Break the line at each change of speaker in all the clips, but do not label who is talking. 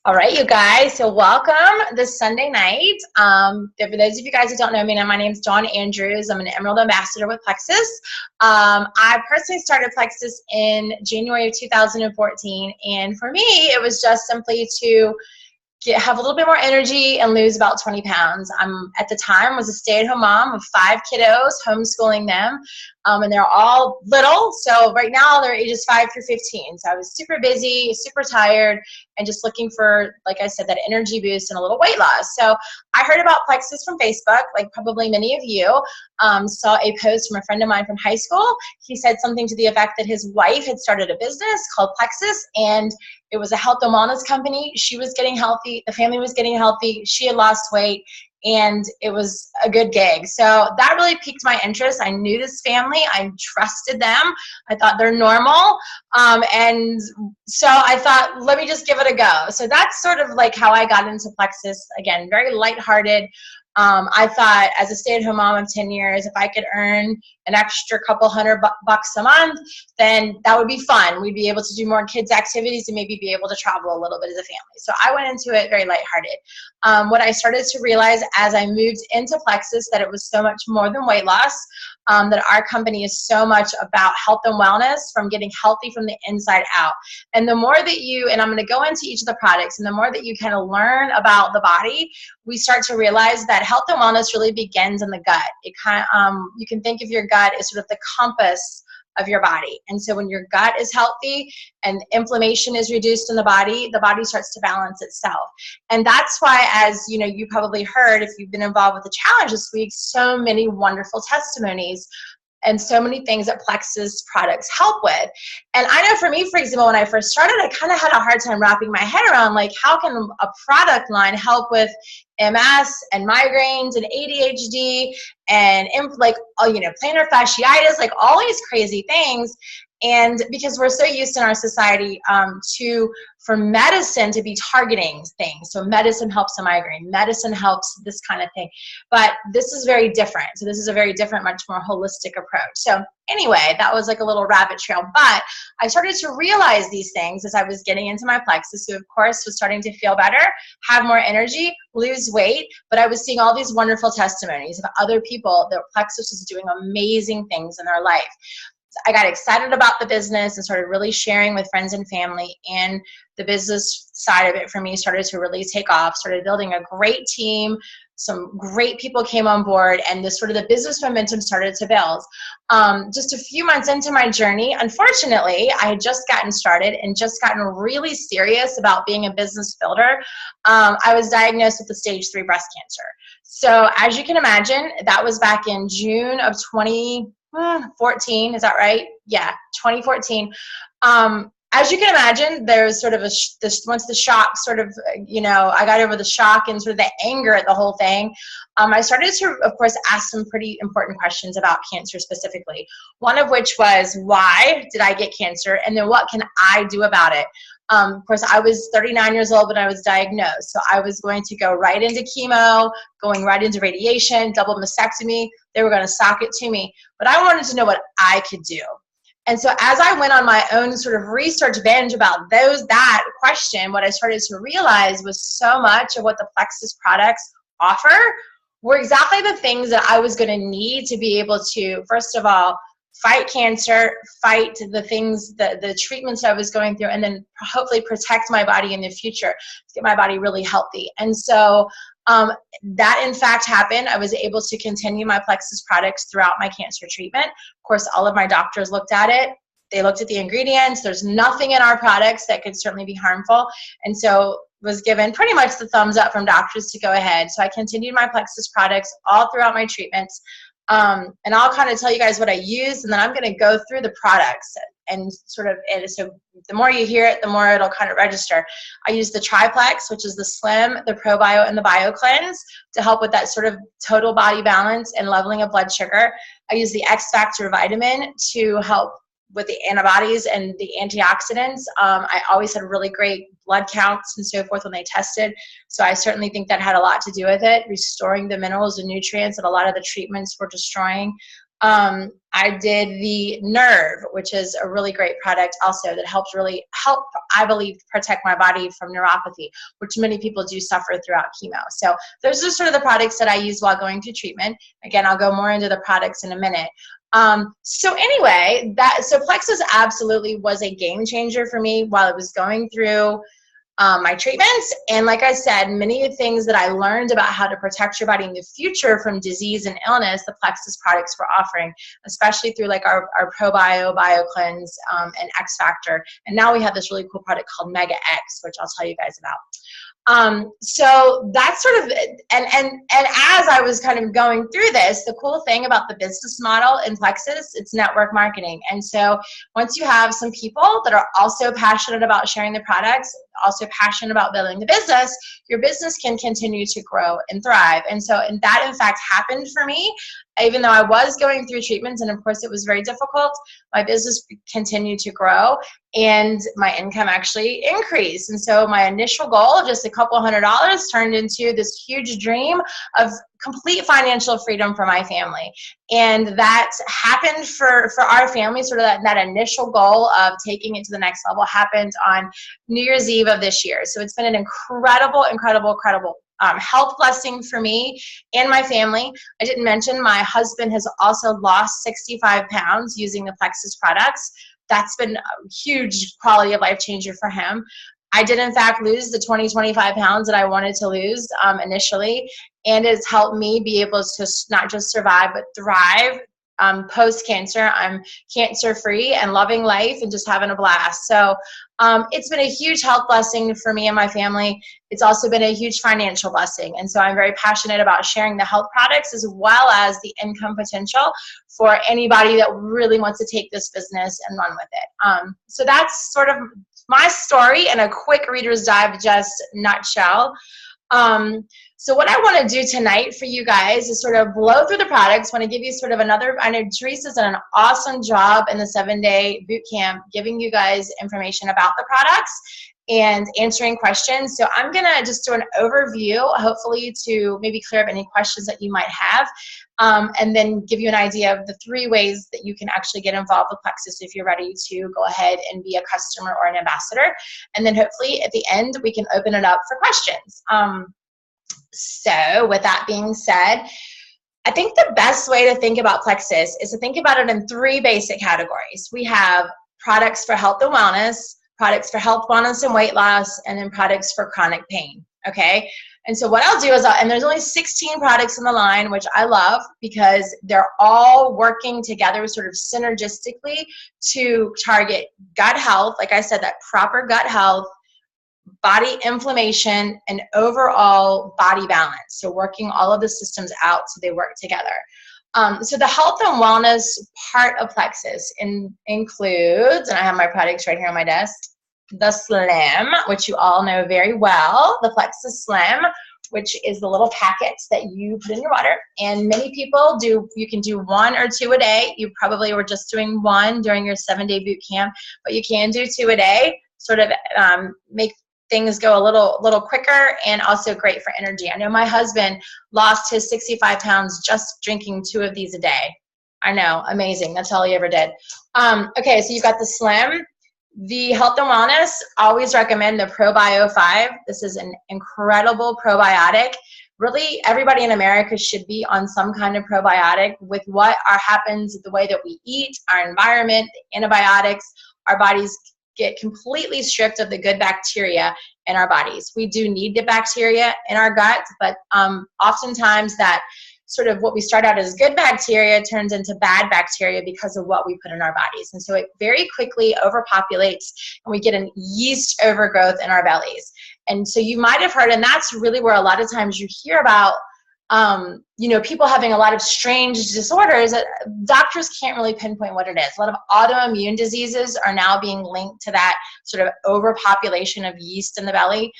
All right, you guys. So welcome this Sunday night. For those of you guys who don't know me, my name is Dawn Andrews. I'm an Emerald Ambassador with Plexus. I personally started Plexus in January of 2014, and for me, it was just simply to have a little bit more energy and lose about 20 pounds. At the time was a stay-at-home mom of 5 kiddos, homeschooling them, and they're all little. So right now they're ages 5 through 15. So I was super busy, super tired, and just looking for, like I said, that energy boost and a little weight loss. So I heard about Plexus from Facebook, like probably many of you. Saw a post from a friend of mine from high school. He said something to the effect that his wife had started a business called Plexus, and it was a health and wellness company. She was getting healthy. The family was getting healthy. She had lost weight, and it was a good gig. So that really piqued my interest. I knew this family. I trusted them. I thought they're normal. And so I thought, let me just give it a go. So that's sort of like how I got into Plexus. Again, very lighthearted. I thought as a stay-at-home mom of 10 years, if I could earn an extra couple $100 a month, then that would be fun. We'd be able to do more kids' activities and maybe be able to travel a little bit as a family. So I went into it very lighthearted. What I started to realize as I moved into Plexus, that it was so much more than weight loss, that our company is so much about health and wellness, from getting healthy from the inside out. And the more that you, and I'm going to go into each of the products, and the more that you kind of learn about the body, we start to realize that health and wellness really begins in the gut. It kind of, you can think of your gut as sort of the compass of your body. And so when your gut is healthy and inflammation is reduced in the body starts to balance itself. And that's why, as you know, you probably heard, if you've been involved with the challenge this week, so many wonderful testimonies and so many things that Plexus products help with. And I know for me, for example, when I first started, I kind of had a hard time wrapping my head around, like, how can a product line help with MS and migraines and ADHD and plantar fasciitis, like all these crazy things. And because we're so used in our society for medicine to be targeting things. So medicine helps a migraine, medicine helps this kind of thing. But this is very different. So this is a very different, much more holistic approach. So anyway, that was like a little rabbit trail. But I started to realize these things as I was getting into my Plexus, who of course was starting to feel better, have more energy, lose weight. But I was seeing all these wonderful testimonies of other people that Plexus was doing amazing things in their life. I got excited about the business and started really sharing with friends and family, and the business side of it for me started to really take off, started building a great team. Some great people came on board, and this sort of the business momentum started to build. Just a few months into my journey, unfortunately, I had just gotten started and just gotten really serious about being a business builder. I was diagnosed with the stage 3 breast cancer. So as you can imagine, that was back in June of 2014, is that right? Yeah, 2014. As you can imagine, there's sort of once the shock sort of, I got over the shock and sort of the anger at the whole thing, I started to, of course, ask some pretty important questions about cancer specifically. One of which was, why did I get cancer? And then what can I do about it? Of course, I was 39 years old when I was diagnosed. So I was going to go right into chemo, going right into radiation, double mastectomy. They were going to sock it to me. But I wanted to know what I could do. And so as I went on my own sort of research binge about that question, what I started to realize was so much of what the Plexus products offer were exactly the things that I was going to need to be able to, first of all, fight cancer, fight the things, the treatments I was going through, and then hopefully protect my body in the future, get my body really healthy. And so that in fact happened. I was able to continue my Plexus products throughout my cancer treatment. Of course, all of my doctors looked at it. They looked at the ingredients. There's nothing in our products that could certainly be harmful. And so was given pretty much the thumbs up from doctors to go ahead. So I continued my Plexus products all throughout my treatments. And I'll kind of tell you guys what I used, and then I'm going to go through the products and so the more you hear it, the more it'll kind of register. I use the Triplex, which is the Slim, the ProBio, and the BioCleanse to help with that sort of total body balance and leveling of blood sugar. I use the X Factor vitamin to help with the antibodies and the antioxidants. I always had really great blood counts and so forth when they tested. So I certainly think that had a lot to do with it, restoring the minerals and nutrients that a lot of the treatments were destroying. I did the Nerve, which is a really great product also that helps really help, I believe, protect my body from neuropathy, which many people do suffer throughout chemo. So those are sort of the products that I use while going through treatment. Again, I'll go more into the products in a minute. So anyway, so Plexus absolutely was a game changer for me while I was going through my treatments. And like I said, many of the things that I learned about how to protect your body in the future from disease and illness, the Plexus products were offering, especially through like our ProBio, BioCleanse, and X Factor. And now we have this really cool product called Mega X, which I'll tell you guys about. So that's sort of, and as I was kind of going through this, the cool thing about the business model in Plexus, it's network marketing. And so once you have some people that are also passionate about sharing the products, also passionate about building the business, your business can continue to grow and thrive. And so, and that in fact happened for me. Even though I was going through treatments, and of course it was very difficult, my business continued to grow and my income actually increased. And so my initial goal of just a couple $100 turned into this huge dream of complete financial freedom for my family. And that happened for our family, sort of that initial goal of taking it to the next level happened on New Year's Eve of this year. So it's been an incredible health blessing for me and my family. I didn't mention my husband has also lost 65 pounds using the Plexus products. That's been a huge quality of life changer for him. I did in fact lose the 25 pounds that I wanted to lose initially, and it's helped me be able to not just survive but thrive post-cancer. I'm cancer-free and loving life and just having a blast. So it's been a huge health blessing for me and my family. It's also been a huge financial blessing. And so I'm very passionate about sharing the health products as well as the income potential for anybody that really wants to take this business and run with it. So that's sort of my story in a quick Reader's Digest nutshell. So what I want to do tonight for you guys is sort of blow through the products. I want to give you sort of another, I know Teresa's done an awesome job in the 7-day boot camp giving you guys information about the products and answering questions. So I'm going to just do an overview, hopefully to maybe clear up any questions that you might have, and then give you an idea of the 3 ways that you can actually get involved with Plexus if you're ready to go ahead and be a customer or an ambassador. And then hopefully at the end, we can open it up for questions. So with that being said, I think the best way to think about Plexus is to think about it in 3 basic categories. We have products for health and wellness, products for health, wellness, and weight loss, and then products for chronic pain, okay? And so what I'll do is, and there's only 16 products in the line, which I love because they're all working together sort of synergistically to target gut health, like I said, that proper gut health, body inflammation, and overall body balance. So working all of the systems out so they work together. So the health and wellness part of Plexus includes, and I have my products right here on my desk, the Slim, which you all know very well, the Plexus Slim, which is the little packets that you put in your water. And many people do, you can do 1 or 2 a day. You probably were just doing 1 during your 7-day boot camp, but you can do 2 a day, sort of make things go a little quicker, and also great for energy. I know my husband lost his 65 pounds just drinking 2 of these a day. I know, amazing. That's all he ever did. Okay, so you've got the Slim. The health and wellness, always recommend the ProBio 5. This is an incredible probiotic. Really, everybody in America should be on some kind of probiotic. With what happens, the way that we eat, our environment, the antibiotics, our bodies get completely stripped of the good bacteria in our bodies. We do need the bacteria in our gut, but oftentimes that sort of what we start out as good bacteria turns into bad bacteria because of what we put in our bodies. And so it very quickly overpopulates and we get an yeast overgrowth in our bellies. And so you might have heard, and that's really where a lot of times you hear about you know, people having a lot of strange disorders. Doctors can't really pinpoint what it is. A lot of autoimmune diseases are now being linked to that sort of overpopulation of yeast in the belly.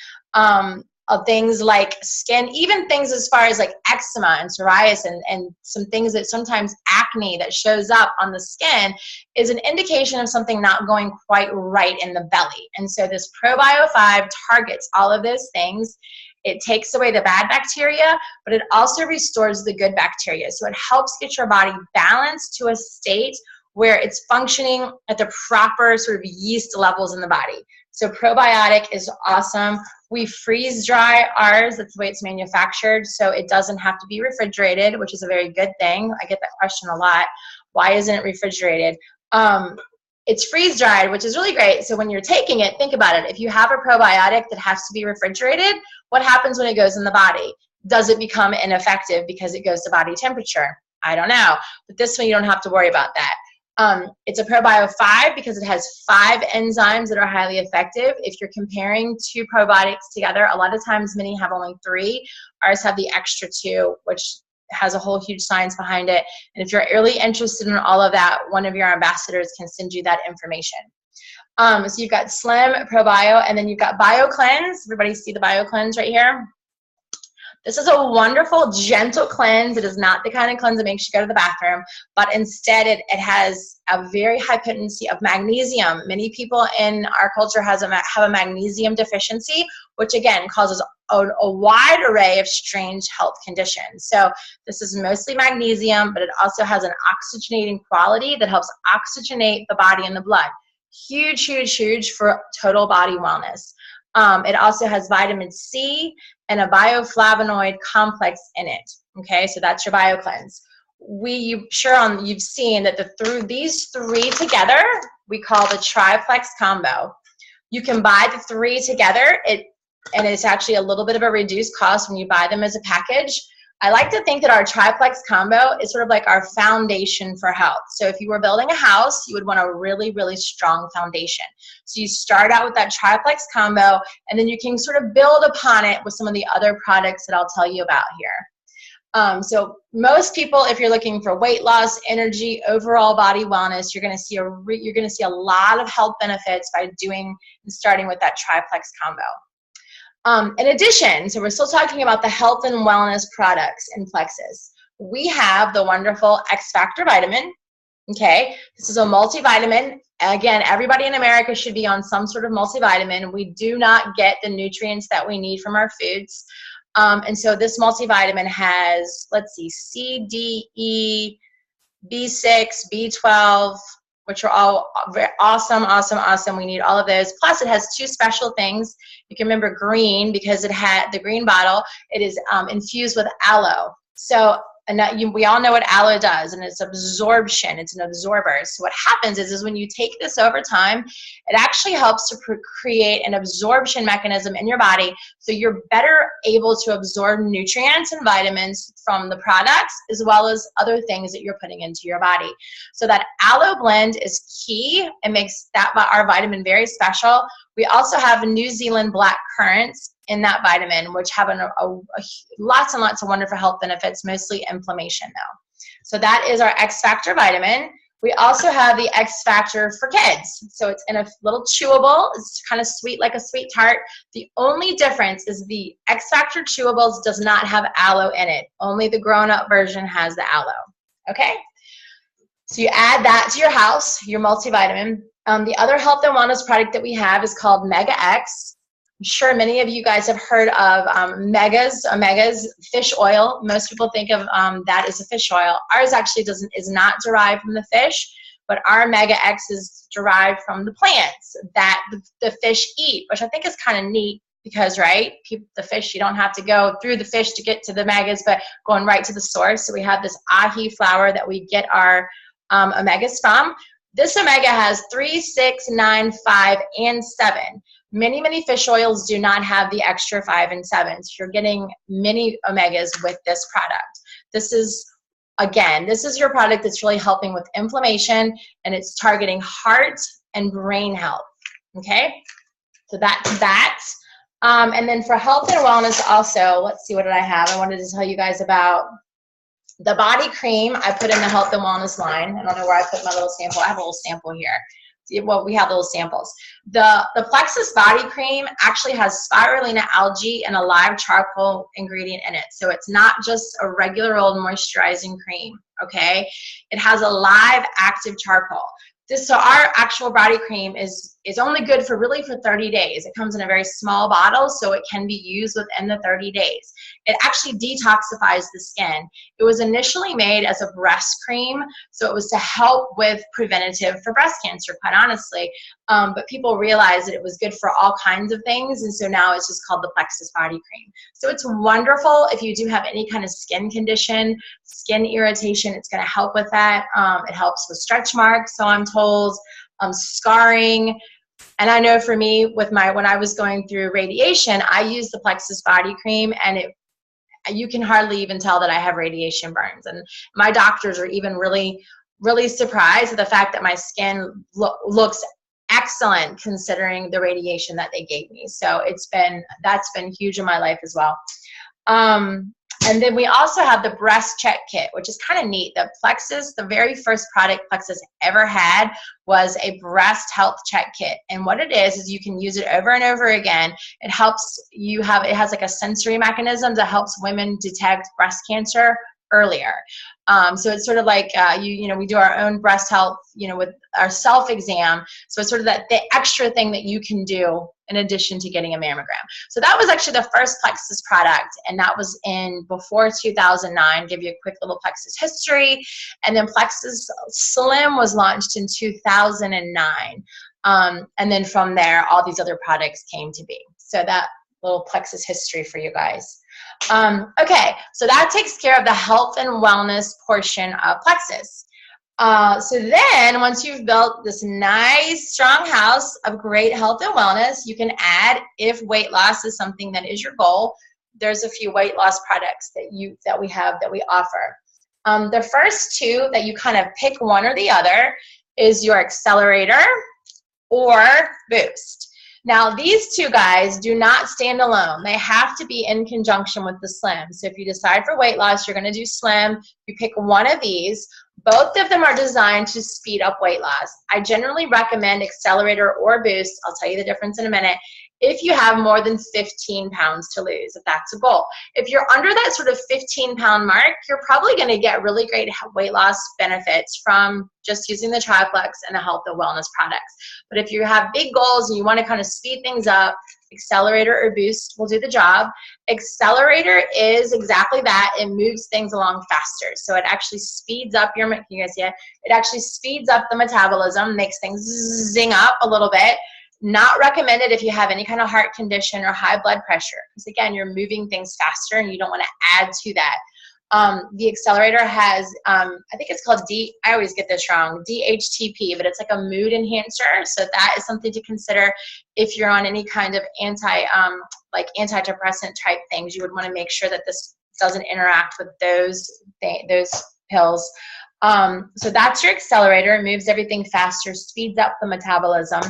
Of things like skin, even things as far as like eczema and psoriasis and some things that sometimes acne that shows up on the skin is an indication of something not going quite right in the belly. And so this ProBio 5 targets all of those things. It takes away the bad bacteria, but it also restores the good bacteria. So it helps get your body balanced to a state where it's functioning at the proper sort of yeast levels in the body. So probiotic is awesome. We freeze dry ours. That's the way it's manufactured. So it doesn't have to be refrigerated, which is a very good thing. I get that question a lot. Why isn't it refrigerated? It's freeze dried, which is really great. So when you're taking it, think about it. If you have a probiotic that has to be refrigerated, what happens when it goes in the body? Does it become ineffective because it goes to body temperature? I don't know. But this one, you don't have to worry about that. It's a ProBio 5 because it has 5 enzymes that are highly effective. If you're comparing 2 probiotics together, a lot of times many have only 3. Ours have the extra 2, which has a whole huge science behind it. And if you're really interested in all of that, one of your ambassadors can send you that information. So you've got Slim, ProBio, and then you've got BioCleanse. Everybody see the BioCleanse right here? This is a wonderful, gentle cleanse. It is not the kind of cleanse that makes you go to the bathroom, but instead it has a very high potency of magnesium. Many people in our culture have a magnesium deficiency, which again causes a wide array of strange health conditions. So this is mostly magnesium, but it also has an oxygenating quality that helps oxygenate the body and the blood. Huge, huge, huge for total body wellness. It also has vitamin C and a bioflavonoid complex in it. Okay, so that's your BioCleanse. You've seen that through these 3 together, we call the triplex combo. You can buy the 3 together, and it's actually a little bit of a reduced cost when you buy them as a package. I like to think that our triplex combo is sort of like our foundation for health. So if you were building a house, you would want a really, really strong foundation. So you start out with that triplex combo, and then you can sort of build upon it with some of the other products that I'll tell you about here. So most people, if you're looking for weight loss, energy, overall body wellness, you're going to see a lot of health benefits by starting with that triplex combo. In addition, so we're still talking about the health and wellness products in Plexus. We have the wonderful X Factor vitamin. Okay, this is a multivitamin. Again, everybody in America should be on some sort of multivitamin. We do not get the nutrients that we need from our foods. And so this multivitamin has, let's see, C, D, E, B6, B12, which are all very awesome, awesome, awesome. We need all of those. Plus, it has 2 special things. You can remember green because it had the green bottle. It is infused with aloe. So we all know what aloe does, and it's absorption. It's an absorber. So what happens is when you take this over time, it actually helps to create an absorption mechanism in your body, so you're better able to absorb nutrients and vitamins from the products as well as other things that you're putting into your body. So that aloe blend is key. It makes our vitamin very special. We also have New Zealand black currants in that vitamin, which have lots and lots of wonderful health benefits, mostly inflammation though. So that is our X Factor vitamin. We also have the X Factor for kids. So it's in a little chewable. It's kind of sweet, like a sweet tart. The only difference is the X Factor chewables does not have aloe in it. Only the grown-up version has the aloe. Okay? So you add that to your house, your multivitamin. The other health and wellness product that we have is called Mega X. I'm sure many of you guys have heard of Omegas fish oil. Most people think of that as a fish oil. Ours actually is not derived from the fish, but our Mega X is derived from the plants that the fish eat, which I think is kind of neat because, right, the fish, you don't have to go through the fish to get to the Omegas, but going right to the source. So we have this ahi flour that we get our Omegas from. This Omega has 3, 6, 9, 5, and 7. Many, many fish oils do not have the extra 5 and 7. So you're getting many Omegas with this product. This is your product that's really helping with inflammation, and it's targeting heart and brain health. Okay? So that's that. And then for health and wellness also, let's see, what did I have? I wanted to tell you guys about the body cream. I put in the health and wellness line. I don't know where I put my little sample. I have a little sample here. Well, we have little samples. The Plexus body cream actually has spirulina algae and a live charcoal ingredient in it. So it's not just a regular old moisturizing cream, okay? It has a live active charcoal. So our actual body cream is only good for really for 30 days. It comes in a very small bottle, so it can be used within the 30 days. It actually detoxifies the skin. It was initially made as a breast cream, so it was to help with preventative for breast cancer, quite honestly. But people realized that it was good for all kinds of things, and so now it's just called the Plexus Body Cream. So it's wonderful if you do have any kind of skin condition, skin irritation. It's going to help with that. It helps with stretch marks, so I'm told, scarring. And I know for me, when I was going through radiation, I used the Plexus Body Cream, and you can hardly even tell that I have radiation burns. And my doctors are even really, really surprised at the fact that my skin looks excellent considering the radiation that they gave me. So that's been huge in my life as well. And then we also have the breast check kit, which is kind of neat. The very first product Plexus ever had was a breast health check kit. And what it is you can use it over and over again. It has like a sensory mechanism that helps women detect breast cancer earlier. So it's sort of like we do our own breast health, with our self-exam. So it's sort of the extra thing that you can do in addition to getting a mammogram. So that was actually the first Plexus product, and that was before 2009. Give you a quick little Plexus history. And then Plexus Slim was launched in 2009. And then from there, all these other products came to be. So that little Plexus history for you guys. Okay, so that takes care of the health and wellness portion of Plexus. So then once you've built this nice strong house of great health and wellness, you can add, if weight loss is something that is your goal, there's a few weight loss products that we offer. The first two that you kind of pick one or the other is your Accelerator or Boost. Now, these two guys do not stand alone. They have to be in conjunction with the Slim. So if you decide for weight loss, you're going to do Slim, you pick one of these. Both of them are designed to speed up weight loss. I generally recommend Accelerator or Boost. I'll tell you the difference in a minute. If you have more than 15 pounds to lose, if that's a goal. If you're under that sort of 15-pound mark, you're probably going to get really great weight loss benefits from just using the Triplex and the health and wellness products. But if you have big goals and you want to kind of speed things up, Accelerator or Boost will do the job. Accelerator is exactly that. It moves things along faster. So it actually speeds up can you guys see it? It actually speeds up the metabolism, makes things zing up a little bit. Not recommended if you have any kind of heart condition or high blood pressure, because again, you're moving things faster and you don't want to add to that. The Accelerator has, I think it's called I always get this wrong, DHTP, but it's like a mood enhancer. So that is something to consider if you're on any kind of antidepressant type things. You would want to make sure that this doesn't interact with those pills. So that's your Accelerator. It moves everything faster, speeds up the metabolism.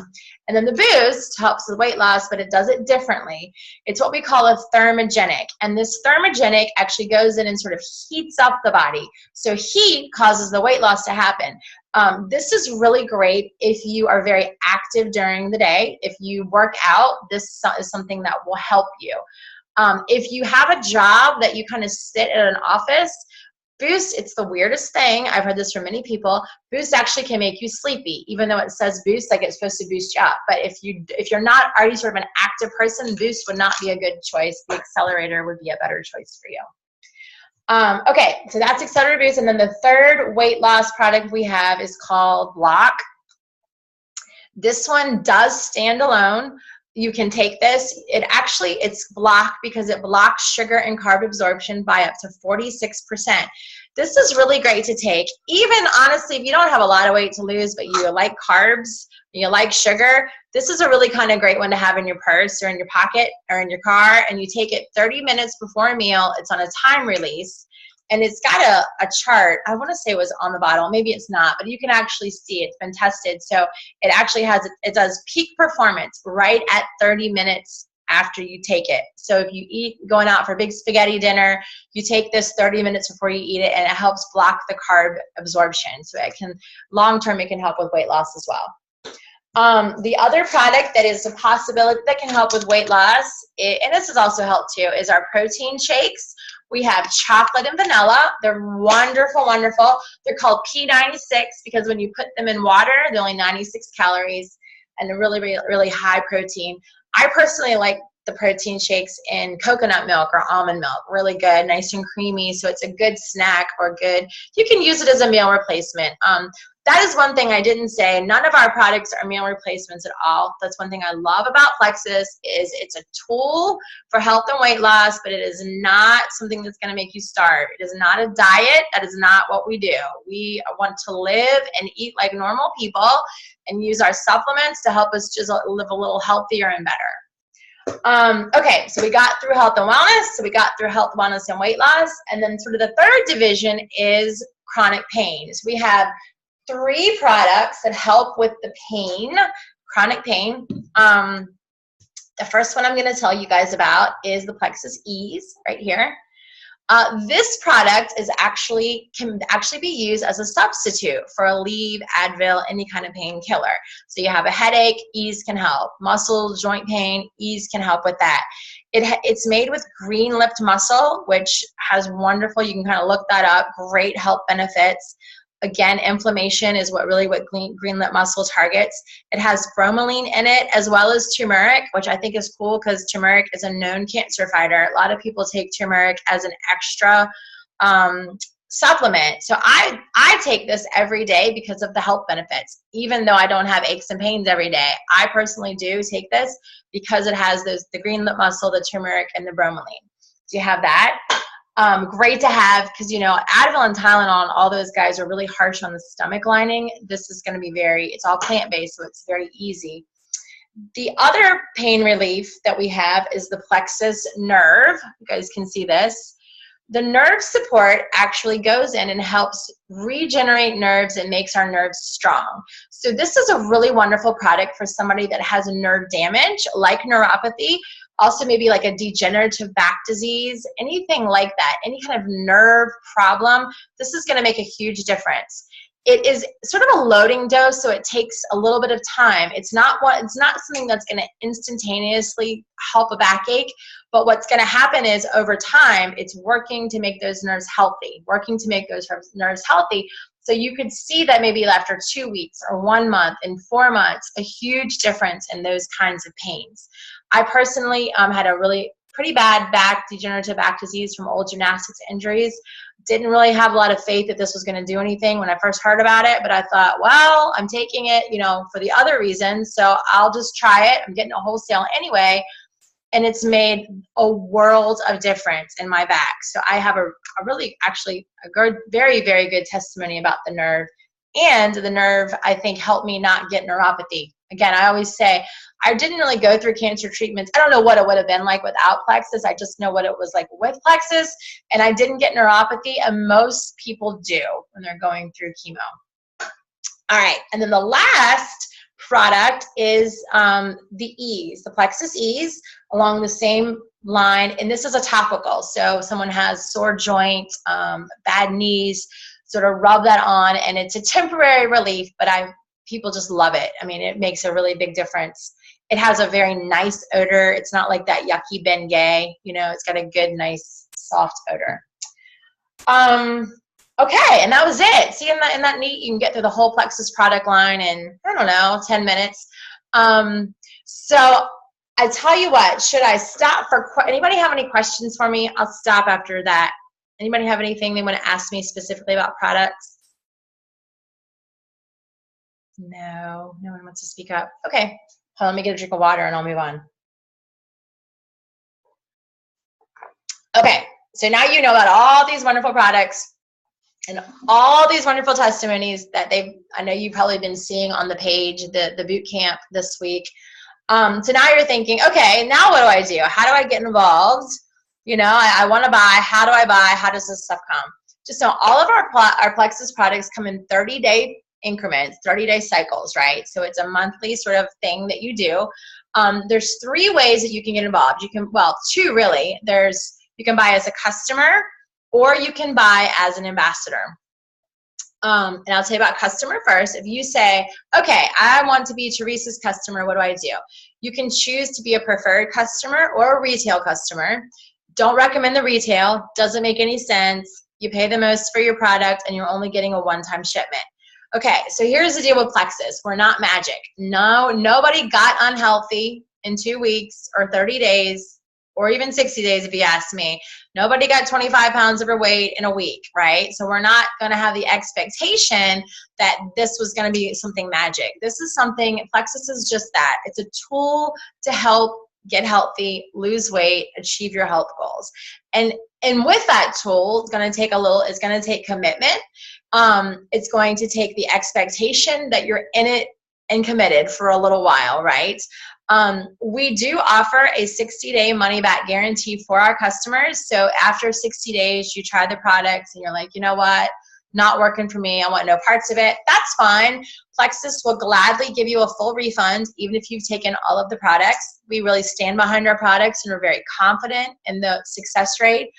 And then the Boost helps with weight loss, but it does it differently. It's what we call a thermogenic. And this thermogenic actually goes in and sort of heats up the body. So heat causes the weight loss to happen. This is really great if you are very active during the day. If you work out, this is something that will help you. If you have a job that you kind of sit at an office, Boost, it's the weirdest thing. I've heard this from many people. Boost actually can make you sleepy, even though it says Boost, like it's supposed to boost you up. But if you're not already sort of an active person, Boost would not be a good choice. The Accelerator would be a better choice for you. Okay, so that's Accelerator, Boost. And then the third weight loss product we have is called Block. This one does stand alone. You can take this. It's Block because it blocks sugar and carb absorption by up to 46%. This is really great to take. Even honestly, if you don't have a lot of weight to lose, but you like carbs, you like sugar, this is a really kind of great one to have in your purse or in your pocket or in your car, and you take it 30 minutes before a meal. It's on a time release. And it's got a chart. I want to say it was on the bottle. Maybe it's not, but you can actually see it's been tested. So it actually it does peak performance right at 30 minutes after you take it. So if you going out for a big spaghetti dinner, you take this 30 minutes before you eat it, and it helps block the carb absorption. So long term, it can help with weight loss as well. The other product that is a possibility that can help with weight loss, and this has also helped too, is our protein shakes. We have chocolate and vanilla. They're wonderful, wonderful. They're called P96 because when you put them in water, they're only 96 calories and they're really, really, really high protein. I personally like the protein shakes in coconut milk or almond milk. Really good, nice and creamy. So it's a good snack or good. You can use it as a meal replacement. That is one thing I didn't say. None of our products are meal replacements at all. That's one thing I love about Plexus is it's a tool for health and weight loss, but it is not something that's going to make you starve. It is not a diet. That is not what we do. We want to live and eat like normal people and use our supplements to help us just live a little healthier and better. Okay, so we got through health and wellness. So we got through health, wellness, and weight loss. And then sort of the third division is chronic pain. So we have 3 products that help with the pain, chronic pain. The first one I'm going to tell you guys about is the Plexus Ease right here. This product can actually be used as a substitute for Aleve, Advil, any kind of painkiller. So you have a headache, Ease can help. Muscle, joint pain, Ease can help with that. It's made with green lipped mussel, which has wonderful, you can kind of look that up, great health benefits. Again, inflammation is what green lip mussel targets. It has bromelain in it as well as turmeric, which I think is cool because turmeric is a known cancer fighter. A lot of people take turmeric as an extra supplement. So I take this every day because of the health benefits. Even though I don't have aches and pains every day, I personally do take this because it has the green lip mussel, the turmeric, and the bromelain. So you have that. Great to have because, you know, Advil and Tylenol and all those guys are really harsh on the stomach lining. This is going to be it's all plant-based, so it's very easy. The other pain relief that we have is the Plexus Nerve. You guys can see this. The nerve support actually goes in and helps regenerate nerves and makes our nerves strong. So this is a really wonderful product for somebody that has nerve damage, like neuropathy, also maybe like a degenerative back disease, anything like that, any kind of nerve problem. This is going to make a huge difference. It is sort of a loading dose, so it takes a little bit of time. It's not something that's going to instantaneously help a backache, but what's going to happen is over time, it's working to make those nerves healthy, So you could see that maybe after 2 weeks or 1 month and 4 months, a huge difference in those kinds of pains. I personally had a really pretty bad degenerative back disease from old gymnastics injuries. Didn't really have a lot of faith that this was going to do anything when I first heard about it, but I thought, well, I'm taking it, you know, for the other reasons, so I'll just try it. I'm getting a wholesale anyway, and it's made a world of difference in my back. So I have a good, very, very good testimony about the nerve. And the nerve, I think, helped me not get neuropathy. Again, I always say, I didn't really go through cancer treatments. I don't know what it would have been like without Plexus. I just know what it was like with Plexus. And I didn't get neuropathy, and most people do when they're going through chemo. All right, and then the last product is the Ease, the Plexus Ease, along the same line. And this is a topical. So someone has sore joint, bad knees, sort of rub that on, and it's a temporary relief, but people just love it. I mean, it makes a really big difference. It has a very nice odor. It's not like that yucky Bengay, you know, it's got a good, nice, soft odor. Okay, and that was it. See, in that neat, you can get through the whole Plexus product line in, I don't know, 10 minutes. So I tell you what, should I stop anybody have any questions for me? I'll stop after that. Anybody have anything they want to ask me specifically about products? No one wants to speak up. Okay, well, let me get a drink of water and I'll move on. Okay, so now you know about all these wonderful products and all these wonderful testimonies that I know you've probably been seeing on the page, the boot camp this week. So now you're thinking, okay, now what do I do? How do I get involved? You know, I want to buy. How do I buy? How does this stuff come? Just know all of our Plexus products come in 30-day increments, 30-day cycles, right? So it's a monthly sort of thing that you do. There's 3 ways that you can get involved. You can, well, 2 really. You can buy as a customer or you can buy as an ambassador. And I'll tell you about customer first. If you say, okay, I want to be Teresa's customer, what do I do? You can choose to be a preferred customer or a retail customer. Don't recommend the retail. Doesn't make any sense. You pay the most for your product and you're only getting a one-time shipment. Okay, so here's the deal with Plexus. We're not magic. No, nobody got unhealthy in 2 weeks or 30 days or even 60 days if you ask me. Nobody got 25 pounds overweight in a week, right? So we're not going to have the expectation that this was going to be something magic. This is something, Plexus is just that. It's a tool to help get healthy, lose weight, achieve your health goals. And with that tool, it's going to take commitment. It's going to take the expectation that you're in it and committed for a little while, right? We do offer a 60-day money-back guarantee for our customers. So after 60 days, you try the products and you're like, you know what? Not working for me. I want no parts of it. That's fine. Plexus will gladly give you a full refund, even if you've taken all of the products. We really stand behind our products and we're very confident in the success rate.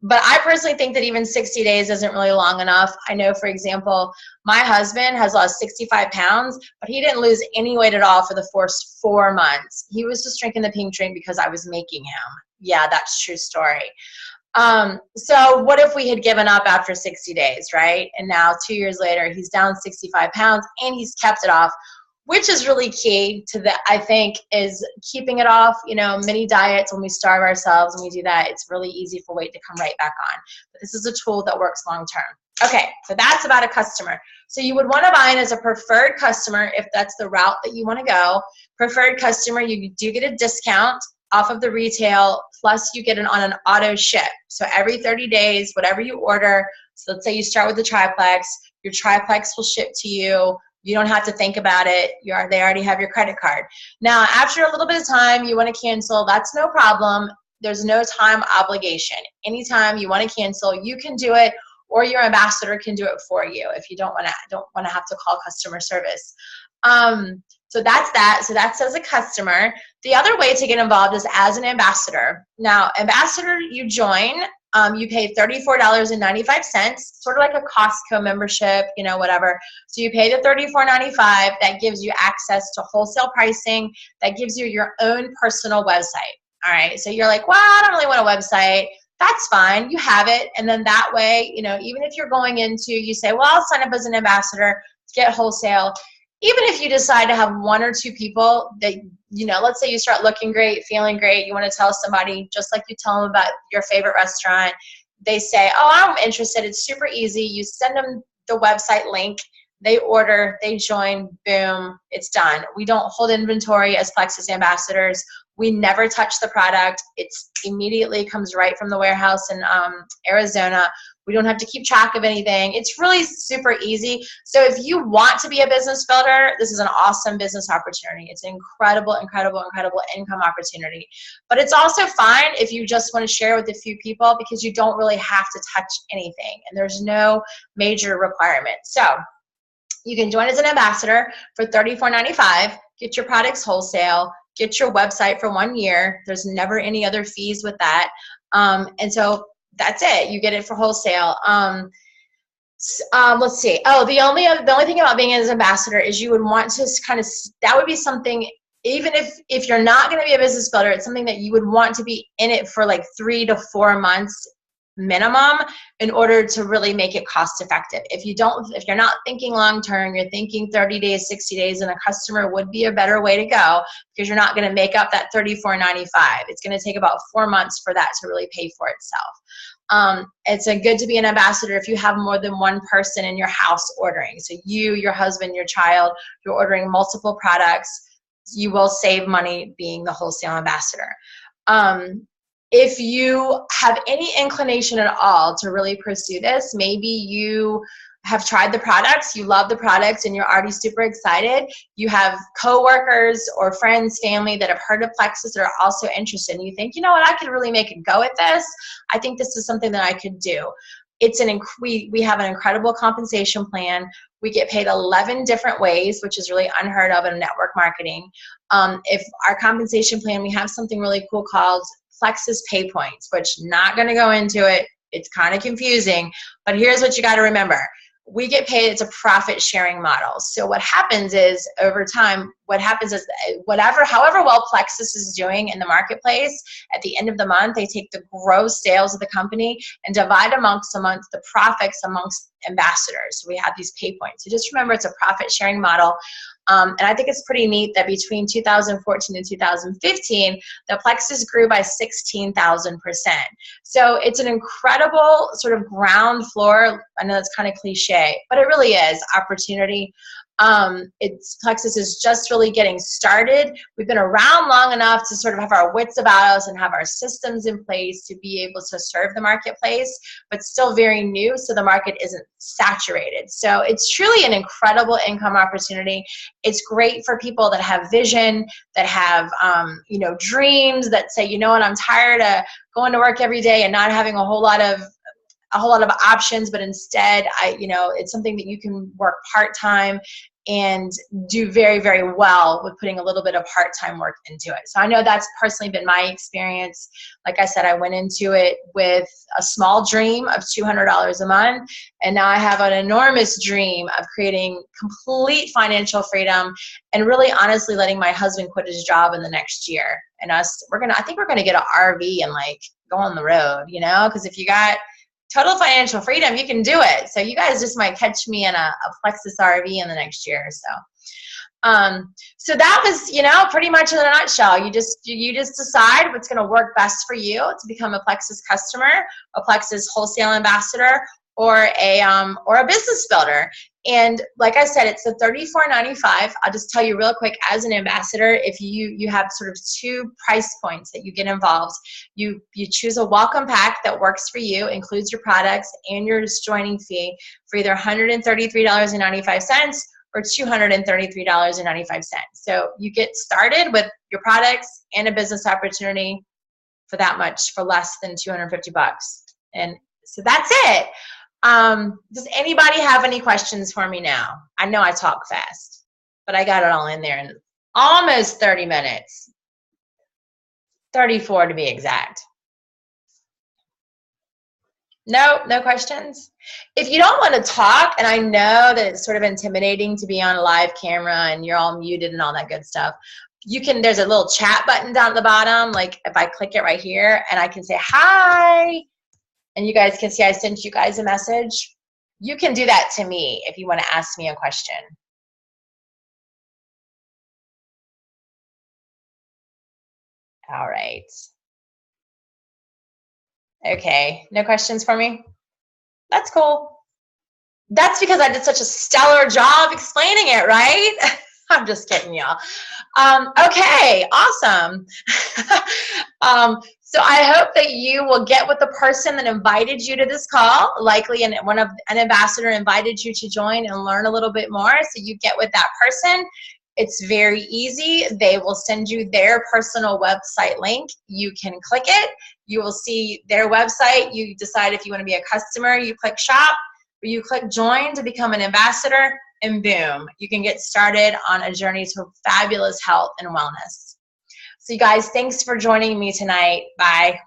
But I personally think that even 60 days isn't really long enough. I know, for example, my husband has lost 65 pounds, but he didn't lose any weight at all for the first 4 months. He was just drinking the pink drink because I was making him. Yeah, that's a true story. So what if we had given up after 60 days, right? And now 2 years later, he's down 65 pounds and he's kept it off, which is really key to I think, is keeping it off. You know, mini diets, when we starve ourselves and we do that, it's really easy for weight to come right back on. But this is a tool that works long term. Okay, so that's about a customer. So you would want to buy in as a preferred customer if that's the route that you want to go. Preferred customer, you do get a discount off of the retail, plus you get it on an auto ship. So every 30 days, whatever you order, so let's say you start with the triplex, your triplex will ship to you. You don't have to think about it. They already have your credit card. Now, after a little bit of time, you want to cancel, that's no problem. There's no time obligation. Anytime you want to cancel, you can do it, or your ambassador can do it for you if you don't want to have to call customer service. So that's that. So that's as a customer. The other way to get involved is as an ambassador. Now, ambassador, you join. You pay $34.95, sort of like a Costco membership, you know, whatever. So you pay the $34.95. That gives you access to wholesale pricing. That gives you your own personal website. All right. So you're like, well, I don't really want a website. That's fine. You have it. And then that way, you know, even if you're going into, you say, well, I'll sign up as an ambassador to get wholesale. Even if you decide to have 1 or 2 people that, you know, let's say you start looking great, feeling great, you want to tell somebody, just like you tell them about your favorite restaurant, they say, oh, I'm interested, it's super easy. You send them the website link, they order, they join, boom, it's done. We don't hold inventory as Plexus ambassadors. We never touch the product. It's immediately comes right from the warehouse in Arizona. We don't have to keep track of anything. It's really super easy. So if you want to be a business builder, this is an awesome business opportunity. It's an incredible, incredible, incredible income opportunity. But it's also fine if you just want to share with a few people, because you don't really have to touch anything and there's no major requirement. So you can join as an ambassador for $34.95, get your products wholesale, get your website for 1 year. There's never any other fees with that. And so that's it. You get it for wholesale. Let's see. Oh, the only thing about being an ambassador is you would want to kind of, that would be something, even if you're not going to be a business builder, it's something that you would want to be in it for like 3 to 4 months minimum in order to really make it cost effective. If you're not thinking long term, you're thinking 30 days, 60 days, and a customer would be a better way to go, because you're not going to make up that $34.95. It's going to take about 4 months for that to really pay for itself. It's good to be an ambassador if you have more than one person in your house ordering. So you, your husband, your child, you're ordering multiple products. You will save money being the wholesale ambassador. If you have any inclination at all to really pursue this, maybe you have tried the products, you love the products, and you're already super excited. You have coworkers or friends, family that have heard of Plexus that are also interested, and you think, you know what, I could really make a go at this. I think this is something that I could do. We have an incredible compensation plan. We get paid 11 different ways, which is really unheard of in network marketing. If our compensation plan, we have something really cool called Plexus Pay Points, which not going to go into it. It's kind of confusing, but here's what you got to remember. we get paid. It's a profit sharing model. So what happens is over time, however well Plexus is doing in the marketplace, at the end of the month, they take the gross sales of the company and divide amongst the profits amongst ambassadors. So we have these pay points. So just remember, it's a profit sharing model. And I think it's pretty neat that between 2014 and 2015, the Plexus grew by 16,000%. So it's an incredible sort of ground floor. I know that's kind of cliche, but it really is opportunity. Plexus is just really getting started. We've been around long enough to sort of have our wits about us and have our systems in place to be able to serve the marketplace, but still very new, so the market isn't saturated. So it's truly an incredible income opportunity. It's great for people that have vision, that have dreams, that say, you know what, I'm tired of going to work every day and not having a whole lot of options, but instead it's something that you can work part-time and do very, very well with putting a little bit of part-time work into it. So I know that's personally been my experience. Like I said, I went into it with a small dream of $200 a month, and now I have an enormous dream of creating complete financial freedom and really honestly letting my husband quit his job in the next year. And I think we're gonna get an RV and like go on the road, because if you got total financial freedom, you can do it. So you guys just might catch me in a Plexus RV in the next year or so. So that was, pretty much in a nutshell. You just decide what's going to work best for you to become a Plexus customer, a Plexus wholesale ambassador, or a business builder. And like I said, it's a $34.95. I'll just tell you real quick, as an ambassador, if you have sort of two price points that you get involved. You choose a welcome pack that works for you, includes your products and your joining fee for either $133.95 or $233.95. So you get started with your products and a business opportunity for that much, for less than $250. And so that's it. Does anybody have any questions for me now? I know I talk fast, but I got it all in there in almost 30 minutes. 34 to be exact. No questions? If you don't want to talk, and I know that it's sort of intimidating to be on a live camera and you're all muted and all that good stuff, there's a little chat button down at the bottom. Like if I click it right here and I can say hi, and you guys can see I sent you guys a message. You can do that to me if you want to ask me a question. All right. Okay, no questions for me? That's cool. That's because I did such a stellar job explaining it, right? I'm just kidding, y'all. Okay, awesome. So I hope that you will get with the person that invited you to this call. Likely an ambassador invited you to join and learn a little bit more. So you get with that person. It's very easy. They will send you their personal website link. You can click it. You will see their website. You decide if you want to be a customer. You click shop, or you click join to become an ambassador, and boom, you can get started on a journey to fabulous health and wellness. So you guys, thanks for joining me tonight. Bye.